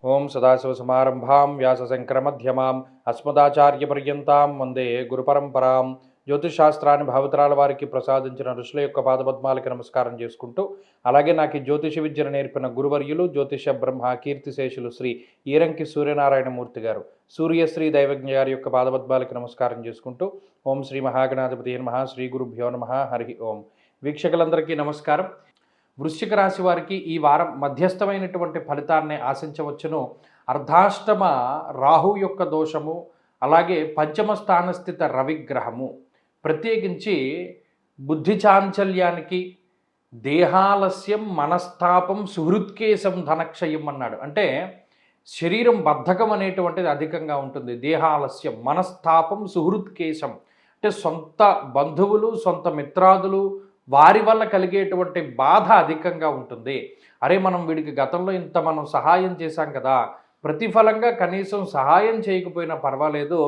ఓం సదాశివసమారంభాం వ్యాసశంకరమధ్యమాం అస్మదాచార్యపర్యంతాం వందే గురుపరంపరాం. జ్యోతిషశాస్త్రాన్ని భావితరాల వారికి ప్రసాదించిన ఋషుల యొక్క పాదపద్మాలకి నమస్కారం చేసుకుంటూ, అలాగే నాకు ఈ జ్యోతిష విద్యను నేర్పిన గురువర్యులు జ్యోతిష బ్రహ్మ కీర్తిశేషులు శ్రీ ఈరంకి సూర్యనారాయణమూర్తి గారు, సూర్యశ్రీ దైవజ్ఞ గారి యొక్క పాదపద్మాలకి నమస్కారం చేసుకుంటూ, ఓం శ్రీ మహాగణాధిపతి నమః, శ్రీ గురుభ్యో నమః, హరి ఓం. వీక్షకులందరికీ నమస్కారం. వృశ్చిక రాశి వారికి ఈ వారం మధ్యస్థమైనటువంటి ఫలితాన్ని ఆశించవచ్చును. అర్ధాష్టమ రాహు యొక్క దోషము, అలాగే పంచమ స్థానస్థిత రవిగ్రహము ప్రత్యేకించి బుద్ధి చాంచల్యానికి, దేహాలస్యం, మనస్తాపం, సుహృత్కేశం, ధనక్షయం అన్నాడు. అంటే శరీరం బద్ధకం అనేటువంటిది అధికంగా ఉంటుంది. దేహాలస్యం, మనస్తాపం, సుహృత్కేశం అంటే సొంత బంధువులు, సొంత మిత్రాదులు వారి వల్ల కలిగేటువంటి బాధ అధికంగా ఉంటుంది. అరే, మనం వీడికి గతంలో ఇంత మనం సహాయం చేశాం కదా, ప్రతిఫలంగా కనీసం సహాయం చేయకపోయినా పర్వాలేదు,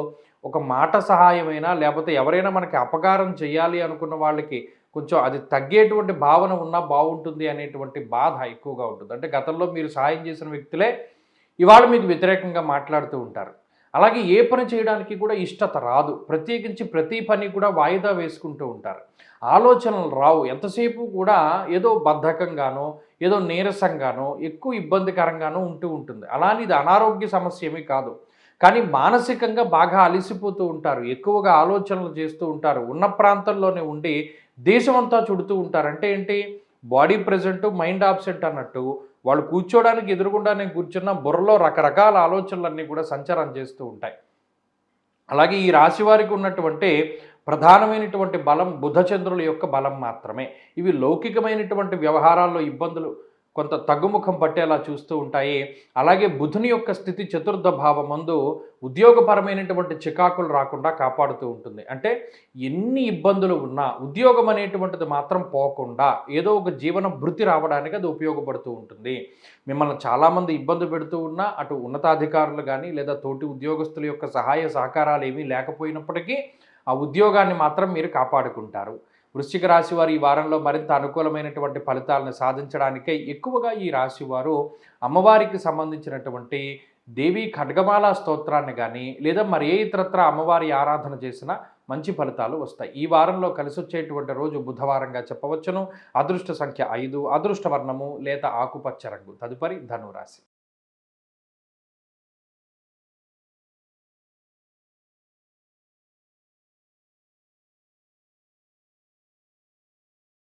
ఒక మాట సహాయమైనా, లేకపోతే ఎవరైనా మనకి అపకారం చేయాలి అనుకున్న వాళ్ళకి కొంచెం అది తగ్గేటువంటి భావన ఉన్నా బాగుంటుంది అనేటువంటి బాధ ఎక్కువగా ఉంటుంది. అంటే గతంలో మీరు సహాయం చేసిన వ్యక్తులే ఇవాళ మీకు వ్యతిరేకంగా మాట్లాడుతూ ఉంటారు. అలాగే ఏ పని చేయడానికి కూడా ఇష్టత రాదు. ప్రత్యేకించి ప్రతి పని కూడా వాయిదా వేసుకుంటూ ఉంటారు. ఆలోచనలు రావు. ఎంతసేపు కూడా ఏదో బద్ధకంగానో, ఏదో నీరసంగానో, ఎక్కువ ఇబ్బందికరంగానో ఉంటూ ఉంటుంది. అలానే ఇది అనారోగ్య సమస్య ఏమీ కాదు. కానీ మానసికంగా బాగా అలిసిపోతూ ఉంటారు. ఎక్కువగా ఆలోచనలు చేస్తూ ఉంటారు. ఉన్న ప్రాంతంలోనే ఉండి దేశమంతా చుడుతూ ఉంటారు. అంటే ఏంటి, బాడీ ప్రెజెంట్, మైండ్ ఆబ్సెంట్ అన్నట్టు వాళ్ళు కూర్చోడానికి ఎదురుగుండానే కూర్చున్న బుర్రలో రకరకాల ఆలోచనలన్నీ కూడా సంచారం చేస్తూ ఉంటాయి. అలాగే ఈ రాశి వారికి ఉన్నటువంటి ప్రధానమైనటువంటి బలం బుధచంద్రుల యొక్క బలం మాత్రమే. ఇవి లౌకికమైనటువంటి వ్యవహారాల్లో ఇబ్బందులు కొంత తగ్గుముఖం పట్టేలా చూస్తూ ఉంటాయి. అలాగే బుధుని యొక్క స్థితి చతుర్థ భావమందు ఉద్యోగపరమైనటువంటి చికాకులు రాకుండా కాపాడుతూ ఉంటుంది. అంటే ఎన్ని ఇబ్బందులు ఉన్నా ఉద్యోగం అనేటువంటిది మాత్రం పోకుండా ఏదో ఒక జీవన భృతి రావడానికి అది ఉపయోగపడుతూ ఉంటుంది. మిమ్మల్ని చాలామంది ఇబ్బంది పెడుతూ ఉన్నా అటు ఉన్నతాధికారులు కానీ లేదా తోటి ఉద్యోగస్తుల యొక్క సహాయ సహకారాలు ఏమీ లేకపోయినప్పటికీ ఆ ఉద్యోగాన్ని మాత్రం మీరు కాపాడుకుంటారు. వృశ్చిక రాశి వారు ఈ వారంలో మరింత అనుకూలమైనటువంటి ఫలితాలను సాధించడానికై ఎక్కువగా ఈ రాశి వారు అమ్మవారికి సంబంధించినటువంటి దేవీ ఖడ్గమాల స్తోత్రాన్ని కానీ లేదా మరి ఏ ఇతరత్ర అమ్మవారి ఆరాధన చేసినా మంచి ఫలితాలు వస్తాయి. ఈ వారంలో కలిసి వచ్చేటువంటి రోజు బుధవారంగా చెప్పవచ్చును. అదృష్ట సంఖ్య 5, అదృష్ట వర్ణము లేత ఆకుపచ్చ రంగు. తదుపరి ధనురాశి.